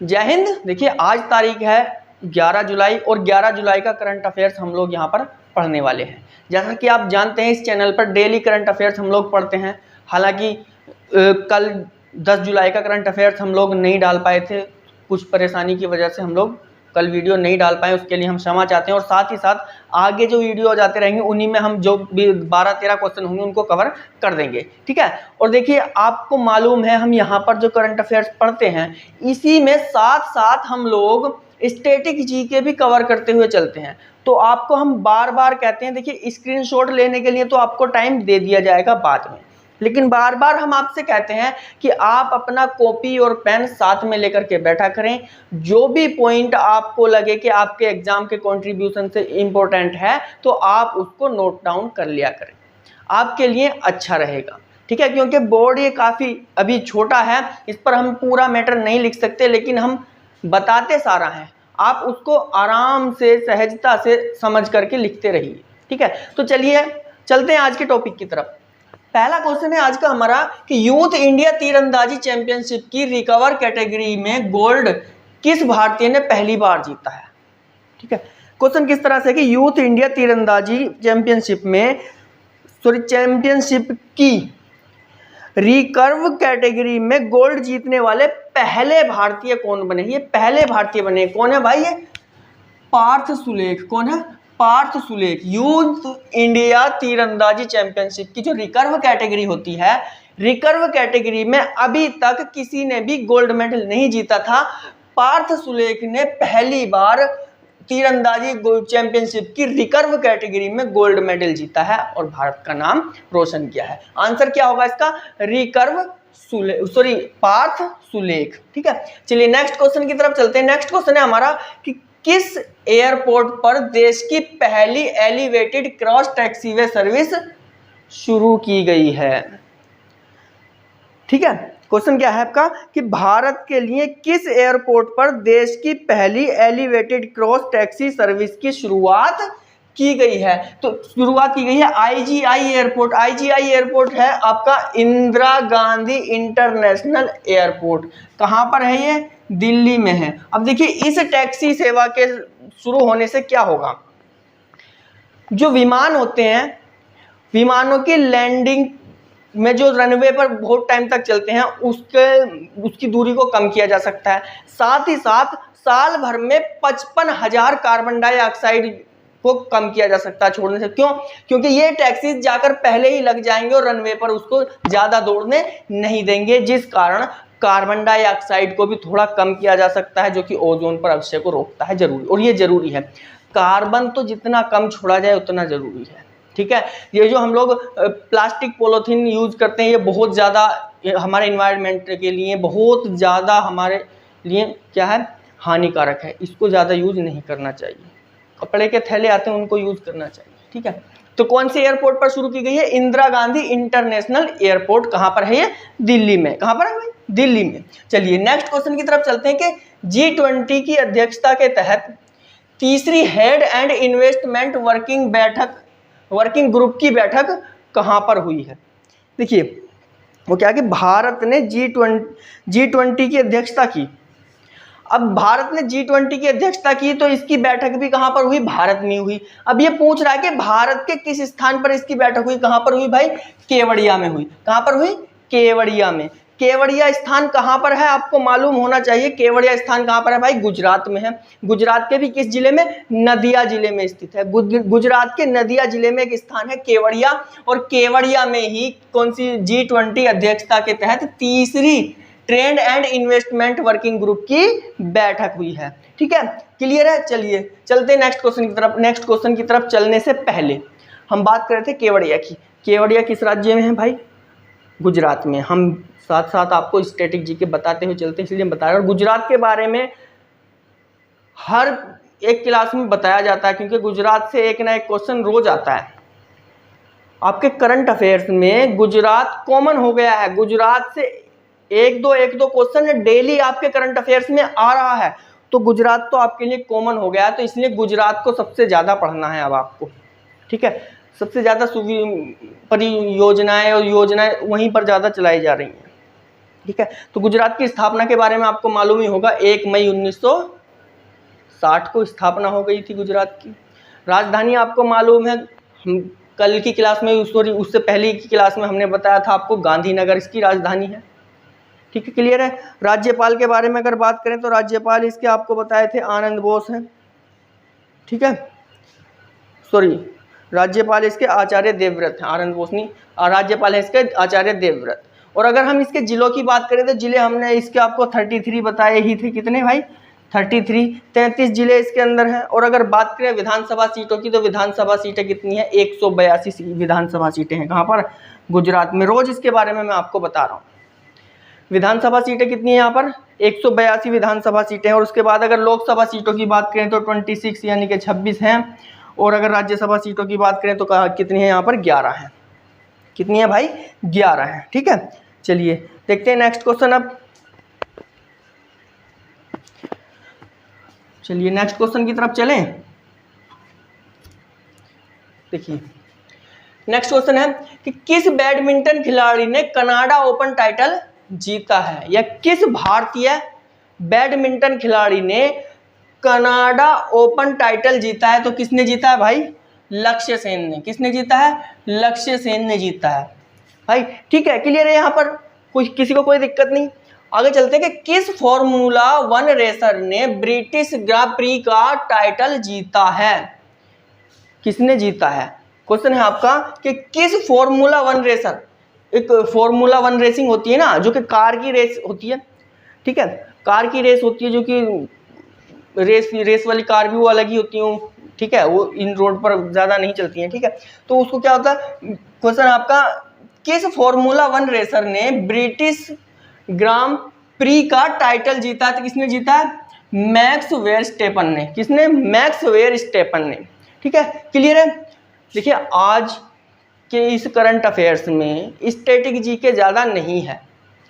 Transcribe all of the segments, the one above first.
जय हिंद। देखिए आज तारीख है 11 जुलाई और 11 जुलाई का करंट अफेयर्स हम लोग यहाँ पर पढ़ने वाले हैं। जैसा कि आप जानते हैं इस चैनल पर डेली करंट अफेयर्स हम लोग पढ़ते हैं। हालांकि कल 10 जुलाई का करंट अफेयर्स हम लोग नहीं डाल पाए थे, कुछ परेशानी की वजह से हम लोग कल वीडियो नहीं डाल पाए, उसके लिए हम क्षमा चाहते हैं। और साथ ही साथ आगे जो वीडियो जाते रहेंगे उन्हीं में हम जो भी 12-13 क्वेश्चन होंगे उनको कवर कर देंगे, ठीक है। और देखिए आपको मालूम है हम यहाँ पर जो करंट अफेयर्स पढ़ते हैं इसी में साथ साथ हम लोग स्टैटिक जीके भी कवर करते हुए चलते हैं। तो आपको हम बार बार कहते हैं, देखिए स्क्रीनशॉट लेने के लिए तो आपको टाइम दे दिया जाएगा बाद में, लेकिन बार बार हम आपसे कहते हैं कि आप अपना कॉपी और पेन साथ में लेकर के बैठा करें। जो भी पॉइंट आपको लगे कि आपके एग्जाम के कंट्रीब्यूशन से इम्पोर्टेंट है तो आप उसको नोट डाउन कर लिया करें, आपके लिए अच्छा रहेगा, ठीक है। क्योंकि बोर्ड ये काफ़ी अभी छोटा है, इस पर हम पूरा मैटर नहीं लिख सकते, लेकिन हम बताते सारा हैं, आप उसको आराम से सहजता से समझ करके लिखते रहिए, ठीक है। तो चलिए चलते हैं आज के टॉपिक की तरफ। पहला क्वेश्चन है आज का हमारा कि यूथ इंडिया तीरंदाजी चैंपियनशिप की रिकवर कैटेगरी में गोल्ड किस भारतीय ने पहली बार जीता है, ठीक है। क्वेश्चन किस तरह से कि यूथ इंडिया तीरंदाजी चैंपियनशिप की रिकर्व कैटेगरी में गोल्ड जीतने वाले पहले भारतीय कौन बने। ये पहले भारतीय बने, कौन है भाई? ये पार्थ सुलेख। कौन है? पार्थ सुलेख। यूथ इंडिया तीरंदाजी चैंपियनशिप की जो रिकर्व कैटेगरी होती है, रिकर्व कैटेगरी में अभी तक किसी ने भी गोल्ड मेडल नहीं जीता था। पार्थ सुलेख ने पहली बार तीरंदाजी चैंपियनशिप की रिकर्व कैटेगरी में गोल्ड मेडल जीता है और भारत का नाम रोशन किया है। आंसर क्या होगा इसका? पार्थ सुलेख, ठीक है। चलिए नेक्स्ट क्वेश्चन की तरफ चलते हैं। नेक्स्ट क्वेश्चन है हमारा कि किस एयरपोर्ट पर देश की पहली एलिवेटेड क्रॉस टैक्सीवे सर्विस शुरू की गई है, ठीक है। क्वेश्चन क्या है आपका कि भारत के लिए किस एयरपोर्ट पर देश की पहली एलिवेटेड क्रॉस टैक्सी सर्विस की शुरुआत की गई है। तो शुरुआत की गई है IGI एयरपोर्ट। IGI एयरपोर्ट है आपका इंदिरा गांधी इंटरनेशनल एयरपोर्ट। कहाँ पर है ये? दिल्ली में है। अब देखिए इस टैक्सी सेवा के शुरू होने से क्या होगा, जो विमान होते हैं, विमानों की लैंडिंग में जो रनवे पर बहुत टाइम तक चलते हैं उसकी दूरी को कम किया जा सकता है। साथ ही साथ साल भर में 55,000 कार्बन डाइऑक्साइड को कम किया जा सकता है छोड़ने से। क्यों? क्योंकि ये टैक्सी जाकर पहले ही लग जाएंगे और रनवे पर उसको ज़्यादा दौड़ने नहीं देंगे, जिस कारण कार्बन डाइऑक्साइड को भी थोड़ा कम किया जा सकता है, जो कि ओजोन पर अवशय को रोकता है। जरूरी, और ये जरूरी है। कार्बन तो जितना कम छोड़ा जाए उतना जरूरी है, ठीक है। ये जो हम लोग प्लास्टिक पॉलीथीन यूज करते हैं ये बहुत ज़्यादा हमारे इन्वायरमेंट के लिए बहुत ज़्यादा हमारे लिए क्या है, हानिकारक है। इसको ज़्यादा यूज नहीं करना चाहिए। कपड़े के थैले आते हैं उनको यूज करना चाहिए, ठीक है। तो कौन से एयरपोर्ट पर शुरू की गई है? Indira Gandhi international airport. कहाँ पर है ये? दिल्ली में। कहाँ पर है भाई? दिल्ली में। चलिए नेक्स्ट क्वेश्चन की तरफ चलते हैं कि G20 की अध्यक्षता के तहत तीसरी head and investment working group की बैठक कहाँ पर हुई है। देखिए वो क्या कि भारत ने G20 की अध्यक्षता की। अब भारत ने G20 की अध्यक्षता की तो इसकी बैठक भी कहाँ पर हुई? भारत में हुई। अब ये पूछ रहा है कि भारत के किस स्थान पर इसकी बैठक हुई। कहाँ पर हुई भाई? केवड़िया में हुई। कहाँ पर हुई? केवड़िया में। केवड़िया स्थान कहाँ पर है आपको मालूम होना चाहिए। केवड़िया स्थान कहाँ पर है भाई? गुजरात में है। गुजरात के भी किस जिले में? नदिया जिले में स्थित है। गुजरात के नदिया जिले में एक स्थान है केवड़िया, और केवड़िया में ही कौन सी G20 अध्यक्षता के तहत तीसरी trade and investment working group की बैठक हुई है, ठीक है। क्लियर है? चलिए चलते नेक्स्ट क्वेश्चन की तरफ। नेक्स्ट क्वेश्चन की तरफ चलने से पहले हम बात कर रहे थे केवड़िया की। केवड़िया किस राज्य में है भाई? गुजरात में। हम साथ साथ आपको स्टैटिक जीके बताते हुए चलते हैं, इसलिए बता रहे हैं। और गुजरात के बारे में हर एक क्लास में बताया जाता है, क्योंकि गुजरात से एक ना एक क्वेश्चन रोज आता है। आपके करंट अफेयर्स में गुजरात कॉमन हो गया है। गुजरात से एक दो क्वेश्चन डेली आपके करंट अफेयर्स में आ रहा है, तो गुजरात तो आपके लिए कॉमन हो गया है। तो इसलिए गुजरात को सबसे ज़्यादा पढ़ना है अब आपको, ठीक है। सबसे ज़्यादा परियोजनाएं और योजनाएं वहीं पर ज़्यादा चलाई जा रही हैं, ठीक है। तो गुजरात की स्थापना के बारे में आपको मालूम ही होगा, 1 मई 1960 को स्थापना हो गई थी गुजरात की। राजधानी आपको मालूम है, हम कल की क्लास में, सॉरी उससे पहले की क्लास में हमने बताया था आपको, गांधीनगर इसकी राजधानी है। ठीक है, क्लियर है। राज्यपाल के बारे में अगर बात करें तो राज्यपाल इसके आपको बताए थे आनंद बोस हैं। ठीक है, सॉरी राज्यपाल इसके आचार्य देवव्रत हैं, आनंद बोस नहीं, राज्यपाल है इसके आचार्य देवव्रत। और अगर हम इसके जिलों की बात करें तो जिले हमने इसके आपको 33 बताए ही थे, कितने भाई 33 जिले इसके अंदर हैं। और अगर बात करें विधानसभा सीटों की तो विधानसभा सीटें कितनी है, 182 विधानसभा सीटें हैं। कहाँ पर, गुजरात में। रोज इसके बारे में मैं आपको बता रहा हूँ। विधानसभा सीटें कितनी है यहाँ पर, 182 विधानसभा सीटें हैं। और उसके बाद अगर लोकसभा सीटों की बात करें तो 26 यानी कि 26 हैं। और अगर राज्यसभा सीटों की बात करें तो कितनी है यहाँ पर, 11 है। कितनी है भाई, 11 है। ठीक है, चलिए देखते हैं नेक्स्ट क्वेश्चन। अब चलिए नेक्स्ट क्वेश्चन की तरफ चलें। देखिए नेक्स्ट क्वेश्चन है कि किस बैडमिंटन खिलाड़ी ने कनाडा ओपन टाइटल जीता है, या किस भारतीय बैडमिंटन खिलाड़ी ने कनाडा ओपन टाइटल जीता है। तो किसने जीता है भाई, लक्ष्य सेन ने। किसने जीता है, लक्ष्य सेन ने जीता है भाई। ठीक है, क्लियर है, यहाँ पर कुछ किसी को कोई दिक्कत नहीं। आगे चलते हैं कि किस फॉर्मूला 1 रेसर ने ब्रिटिश ग्रां प्री का टाइटल जीता है। किसने जीता है, क्वेश्चन है आपका कि किस फॉर्मूला 1 रेसर, एक फॉर्मूला 1 रेसिंग होती है ना, जो कि कार की रेस होती है। ठीक है, कार की रेस होती है, जो कि रेस वाली कार भी वो अलग ही होती है। ठीक है, वो इन रोड पर ज़्यादा नहीं चलती हैं। ठीक है, तो उसको क्या होता है, क्वेश्चन आपका किस फॉर्मूला 1 रेसर ने ब्रिटिश ग्रां प्री का टाइटल जीता। तो किसने जीता है, मैक्स वेयरस्टेपन ने। किसने, मैक्स वेयरस्टेपन ने। ठीक है, क्लियर है। देखिए आज के इस करंट अफेयर्स में स्टैटिक जीके ज़्यादा नहीं है।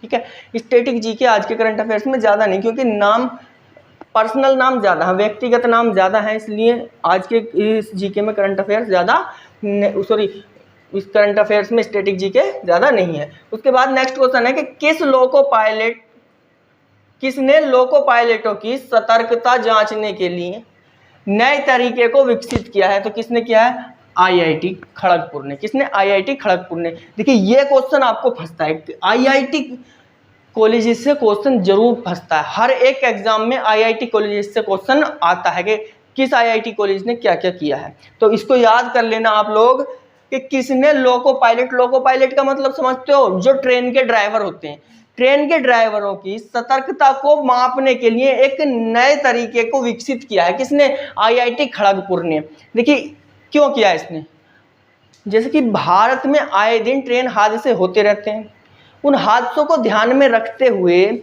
ठीक है, स्टैटिक जीके आज के करंट अफेयर्स में ज़्यादा नहीं, क्योंकि नाम पर्सनल नाम ज़्यादा है, व्यक्तिगत नाम ज़्यादा है, इसलिए आज के इस जीके में करंट अफेयर्स ज़्यादा, सॉरी इस करंट अफेयर्स में स्टैटिक जीके ज़्यादा नहीं है। उसके बाद नेक्स्ट क्वेश्चन है कि किसने लोको पायलटों की सतर्कता जांचने के लिए नए तरीके को विकसित किया है। तो किसने किया है, IIT खड़गपुर ने। किसने, IIT खड़गपुर ने। देखिए ये क्वेश्चन आपको फंसता है, IIT कॉलेज से क्वेश्चन जरूर फंसता है। हर एक एग्जाम में IIT कॉलेज से क्वेश्चन आता है कि किस IIT कॉलेज ने क्या क्या किया है। तो इसको याद कर लेना आप लोग कि किसने लोको पायलट का मतलब समझते हो, जो ट्रेन के ड्राइवर होते हैं। ट्रेन के ड्राइवरों की सतर्कता को मापने के लिए एक नए तरीके को विकसित किया है। किसने, IIT खड़गपुर ने। देखिए क्यों किया इसने, जैसे कि भारत में आए दिन ट्रेन हादसे होते रहते हैं, उन हादसों को ध्यान में रखते हुए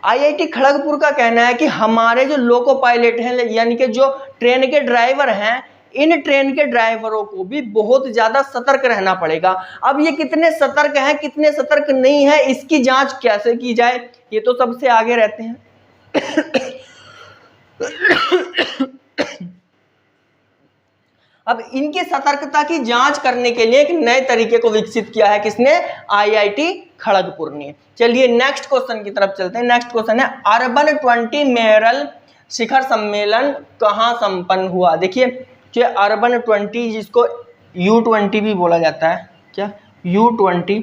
IIT खड़गपुर का कहना है कि हमारे जो लोको पायलट हैं, यानी कि जो ट्रेन के ड्राइवर हैं, इन ट्रेन के ड्राइवरों को भी बहुत ज़्यादा सतर्क रहना पड़ेगा। अब ये कितने सतर्क हैं, कितने सतर्क नहीं है, इसकी जांच कैसे की जाए, ये तो सबसे आगे रहते हैं। अब इनकी सतर्कता की जांच करने के लिए एक नए तरीके को विकसित किया है। किसने, IIT खड़गपुर ने। चलिए नेक्स्ट क्वेश्चन की तरफ चलते हैं। नेक्स्ट क्वेश्चन है अर्बन 20 मेरल शिखर सम्मेलन कहाँ संपन्न हुआ। देखिए जो अर्बन 20, जिसको U20 भी बोला जाता है, क्या U20,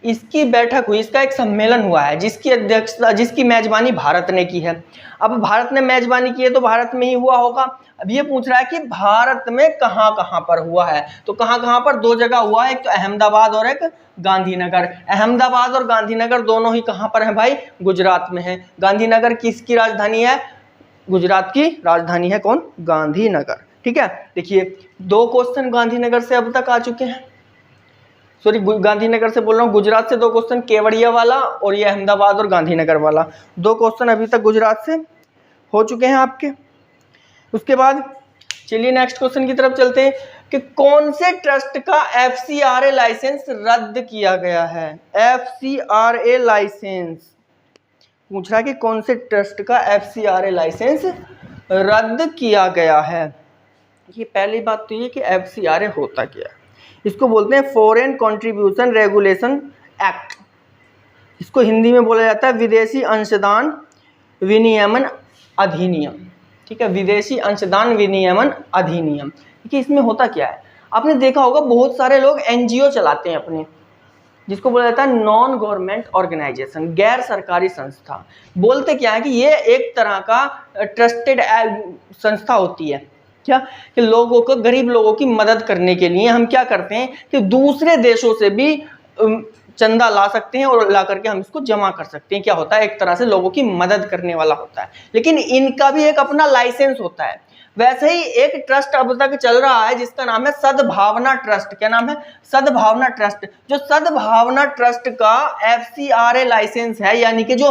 इसकी बैठक हुई, इसका एक सम्मेलन हुआ है, जिसकी अध्यक्षता, जिसकी मेजबानी भारत ने की है। अब भारत ने मेजबानी की है तो भारत में ही हुआ होगा। अब ये पूछ रहा है कि भारत में कहाँ कहाँ पर हुआ है। तो कहाँ कहाँ पर, 2 जगह हुआ है, एक तो अहमदाबाद और एक गांधीनगर। अहमदाबाद और गांधीनगर दोनों ही कहाँ पर है भाई, गुजरात में है। गांधीनगर किसकी राजधानी है, गुजरात की राजधानी है कौन, गांधीनगर। ठीक है, देखिए 2 क्वेश्चन गांधीनगर से अब तक आ चुके हैं, सॉरी गांधीनगर से बोल रहा हूँ, गुजरात से 2 क्वेश्चन, केवड़िया वाला और ये अहमदाबाद और गांधीनगर वाला, 2 क्वेश्चन अभी तक गुजरात से हो चुके हैं आपके। उसके बाद चलिए नेक्स्ट क्वेश्चन की तरफ चलते हैं कि कौन से ट्रस्ट का FCRA लाइसेंस रद्द किया गया है। FCRA लाइसेंस पूछ रहा है कि कौन से ट्रस्ट का FCRA लाइसेंस रद्द किया गया है। ये पहली बात तो ये कि FCRA होता क्या है, इसको बोलते हैं फॉरेन कंट्रीब्यूशन रेगुलेशन एक्ट। इसको हिंदी में बोला जाता है विदेशी अंशदान विनियमन अधिनियम। ठीक है, विदेशी अंशदान विनियमन अधिनियम। देखिए इसमें होता क्या है, आपने देखा होगा बहुत सारे लोग एनजीओ चलाते हैं अपने, जिसको बोला जाता है नॉन गवर्नमेंट ऑर्गेनाइजेशन, गैर सरकारी संस्था। बोलते क्या है कि ये एक तरह का ट्रस्टेड संस्था होती है, क्या कि लोगों को, गरीब लोगों की मदद करने के लिए हम क्या करते हैं कि दूसरे देशों से भी चंदा ला सकते हैं और ला करके हम इसको जमा कर सकते हैं। क्या होता है, एक तरह से लोगों की मदद करने वाला होता है, लेकिन इनका भी एक अपना लाइसेंस होता है। वैसे ही एक ट्रस्ट अब तक चल रहा है जिसका नाम है सद्भावना ट्रस्ट। क्या नाम है, सद्भावना ट्रस्ट। जो सद्भावना ट्रस्ट का FCRA लाइसेंस है, यानी कि जो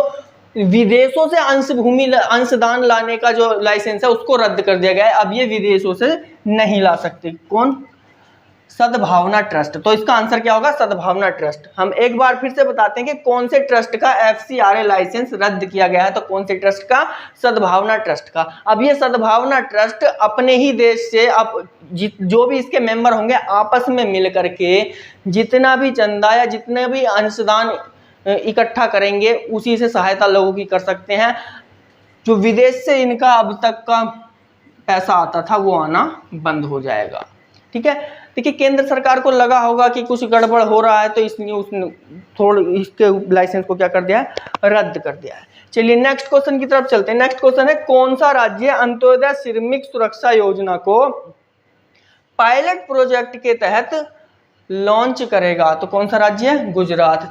विदेशों से अंशदान लाने का जो लाइसेंस है उसको रद्द कर दिया गया है। अब ये विदेशों से नहीं ला सकते। कौन, सद्भावना ट्रस्ट। तो इसका आंसर क्या होगा, सद्भावना ट्रस्ट। हम एक बार फिर से बताते हैं कि कौन से ट्रस्ट का FCRA लाइसेंस रद्द किया गया है, तो कौन से ट्रस्ट का, सद्भावना ट्रस्ट का। अब ये सद्भावना ट्रस्ट अपने ही देश से जो भी इसके मेंबर होंगे आपस में मिल करके जितना भी चंदा या जितने भी अंशदान इकट्ठा करेंगे उसी से सहायता लोगों की कर सकते हैं। जो विदेश से इनका अब तक का पैसा आता था वो आना बंद हो जाएगा। ठीक है, देखिए केंद्र सरकार को लगा होगा कि कुछ गड़बड़ हो रहा है, तो इसलिए उसने थोड़ी इसके लाइसेंस को क्या कर दिया है, रद्द कर दिया है। चलिए नेक्स्ट क्वेश्चन की तरफ चलते हैं। नेक्स्ट क्वेश्चन है, कौन सा राज्य अंत्योदय श्रमिक सुरक्षा योजना को पायलट प्रोजेक्ट के तहत लॉन्च करेगा? तो कौन सा राज्य है, गुजरात।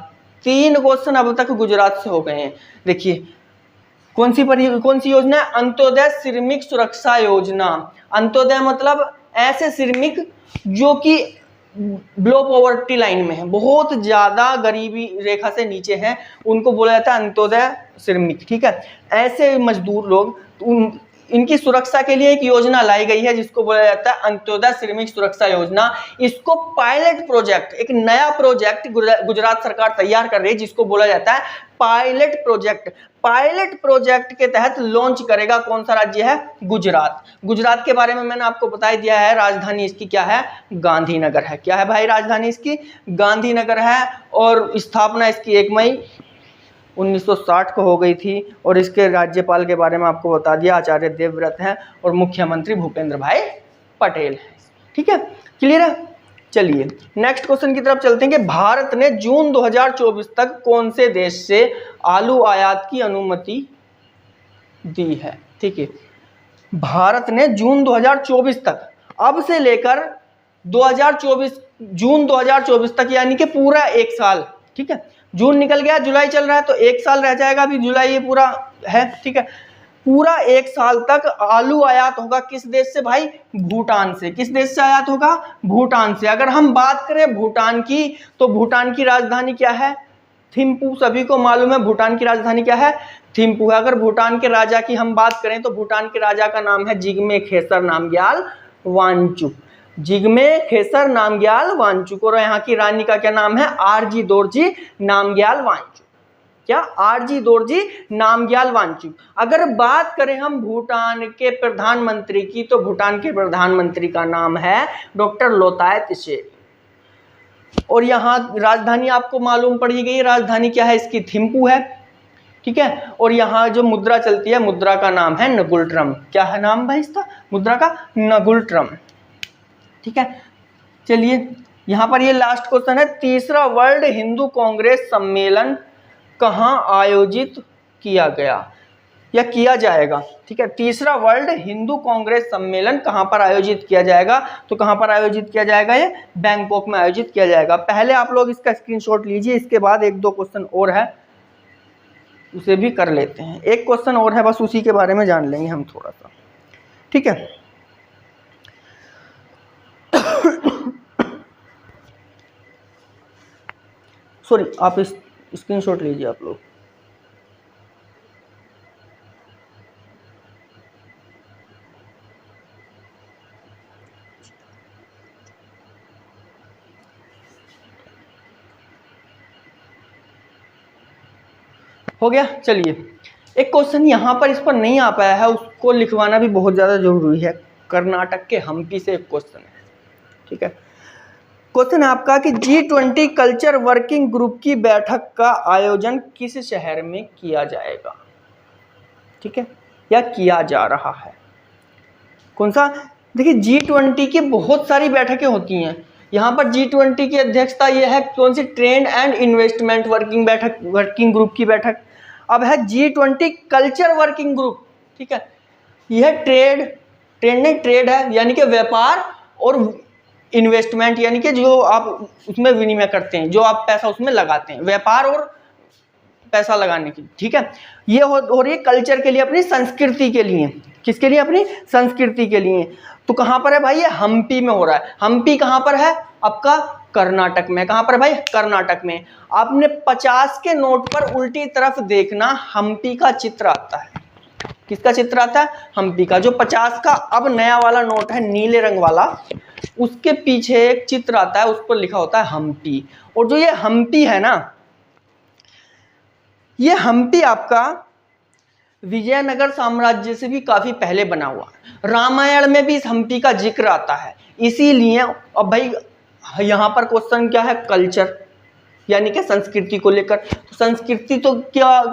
3 क्वेश्चन अब तक गुजरात से हो गए हैं। देखिए कौन सी योजना है, अंत्योदय श्रमिक सुरक्षा योजना। अंत्योदय मतलब ऐसे श्रमिक जो कि बिलो पॉवर्टी लाइन में है, बहुत ज्यादा गरीबी रेखा से नीचे हैं, उनको बोला जाता है अंत्योदय श्रमिक। ठीक है, ऐसे मजदूर लोग, इनकी सुरक्षा के लिए एक योजना लाई गई है जिसको बोला जाता है अंत्योदय श्रमिक सुरक्षा योजना। इसको पायलट प्रोजेक्ट, एक नया प्रोजेक्ट गुजरात सरकार तैयार कर रही है जिसको बोला जाता है पायलट प्रोजेक्ट। पायलट प्रोजेक्ट के तहत लॉन्च करेगा कौन सा राज्य है, गुजरात। गुजरात के बारे में मैंने आपको बता ही दिया है, राजधानी इसकी क्या है, गांधीनगर है। क्या है भाई, राजधानी इसकी गांधीनगर है, और स्थापना इसकी 1 मई 1960 को हो गई थी। और इसके राज्यपाल के बारे में आपको बता दिया, आचार्य देवव्रत हैं, और मुख्यमंत्री भूपेंद्र भाई पटेल है। ठीक है, क्लियर है। चलिए नेक्स्ट क्वेश्चन की तरफ चलते हैं कि भारत ने जून 2024 तक कौन से देश से आलू आयात की अनुमति दी है? ठीक है, भारत ने जून 2024 तक, अब से लेकर 2024 जून 2024 तक, यानी कि पूरा 1 साल। ठीक है, जून निकल गया, जुलाई चल रहा है, तो 1 साल रह जाएगा, अभी जुलाई ये पूरा है। ठीक है, पूरा 1 साल तक आलू आयात होगा किस देश से भाई, भूटान से। किस देश से आयात होगा, भूटान से। अगर हम बात करें भूटान की, तो भूटान की राजधानी क्या है, थिम्पू। सभी को मालूम है भूटान की राजधानी क्या है, थिम्पू है। अगर भूटान के राजा की हम बात करें तो भूटान के राजा का नाम है जिग्मे खेसर नामग्याल वांगचुक। जिग्मे खेसर नामग्याल वांगचुक। और यहाँ की रानी का क्या नाम है, आरजी दोरजी नामग्याल वांगचुक। क्या, आरजी दोरजी नामग्याल वांगचुक। अगर बात करें हम भूटान के प्रधानमंत्री की, तो भूटान के प्रधानमंत्री का नाम है डॉक्टर लोताय त्शेरिंग। और यहाँ राजधानी आपको मालूम पड़ ही गई, राजधानी क्या है इसकी, थिम्पू है। ठीक है, और यहाँ जो मुद्रा चलती है, मुद्रा का नाम है नगुल्ट्रम। क्या है नाम भाई इसका, मुद्रा का, नगुल्ट्रम। ठीक है, चलिए यहाँ पर ये लास्ट क्वेश्चन है, तीसरा वर्ल्ड हिंदू कांग्रेस सम्मेलन कहाँ आयोजित किया गया या किया जाएगा? ठीक है, तीसरा वर्ल्ड हिंदू कांग्रेस सम्मेलन कहाँ पर आयोजित किया जाएगा? तो कहाँ पर आयोजित किया जाएगा, ये बैंकॉक में आयोजित किया जाएगा। पहले आप लोग इसका स्क्रीनशॉट लीजिए, इसके बाद 1-2 क्वेश्चन और है, उसे भी कर लेते हैं। एक क्वेश्चन और है, बस उसी के बारे में जान लेंगे हम थोड़ा सा। ठीक है, सॉरी, आप इस स्क्रीनशॉट लीजिए आप लोग। हो गया। चलिए एक क्वेश्चन यहाँ पर इस पर नहीं आ पाया है, उसको लिखवाना भी बहुत ज़्यादा जरूरी है। कर्नाटक के हम्पी से एक क्वेश्चन है। ठीक है, क्वेश्चन है आपका कि G20 कल्चर वर्किंग ग्रुप की बैठक का आयोजन किस शहर में किया जाएगा, ठीक है, या किया जा रहा है, कौन सा। देखिए G20 की बहुत सारी बैठकें होती हैं, यहाँ पर G20 की अध्यक्षता ये है कौन सी, trade and investment working group की बैठक। अब है G20 कल्चर वर्किंग ग्रुप, ठीक है, यह ट्रेड है यानी कि व्यापार, और इन्वेस्टमेंट यानी कि जो आप उसमें विनिमय करते हैं, जो आप पैसा उसमें लगाते हैं, व्यापार और पैसा लगाने की, ठीक है। ये हो रही है कल्चर के लिए, अपनी संस्कृति के लिए, किसके लिए, अपनी संस्कृति के लिए। तो कहाँ पर है भाई, ये हम्पी में हो रहा है। हम्पी कहाँ पर है आपका, कर्नाटक में। कहाँ पर है भाई, कर्नाटक में। आपने 50 के नोट पर उल्टी तरफ देखना, हम्पी का चित्र आता है। किसका चित्र आता है, हम्पी का। जो 50 का अब नया वाला नोट है नीले रंग वाला, उसके पीछे एक चित्र आता है, उस पर लिखा होता है हम्पी। और जो ये हम्पी है ना, ये हम्पी आपका विजयनगर साम्राज्य से भी काफी पहले बना हुआ है। रामायण में भी इस हम्पी का जिक्र आता है, इसीलिए। अब भाई यहाँ पर क्वेश्चन क्या है, कल्चर यानी कि संस्कृति को लेकर। तो संस्कृति तो क्या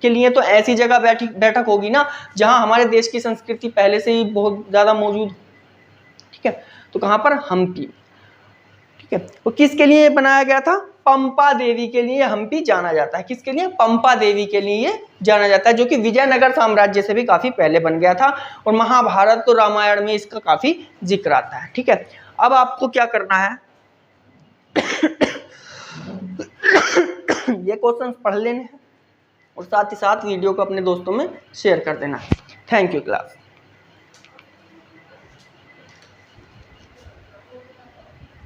के लिए तो ऐसी जगह बैठक होगी ना जहाँ हमारे देश की संस्कृति पहले से ही बहुत ज़्यादा मौजूद, ठीक है। तो कहाँ पर, हम्पी, ठीक है। तो किसके लिए बनाया गया था, पंपा देवी के लिए हम्पी जाना जाता है। किसके लिए, पंपा देवी के लिए जाना जाता है, जो कि विजयनगर साम्राज्य से भी काफ़ी पहले बन गया था। और महाभारत तो रामायण में इसका काफ़ी जिक्र आता है, ठीक है। अब आपको क्या करना है ये क्वेश्चन पढ़ लेने हैं और साथ ही साथ वीडियो को अपने दोस्तों में शेयर कर देना है। Thank you class.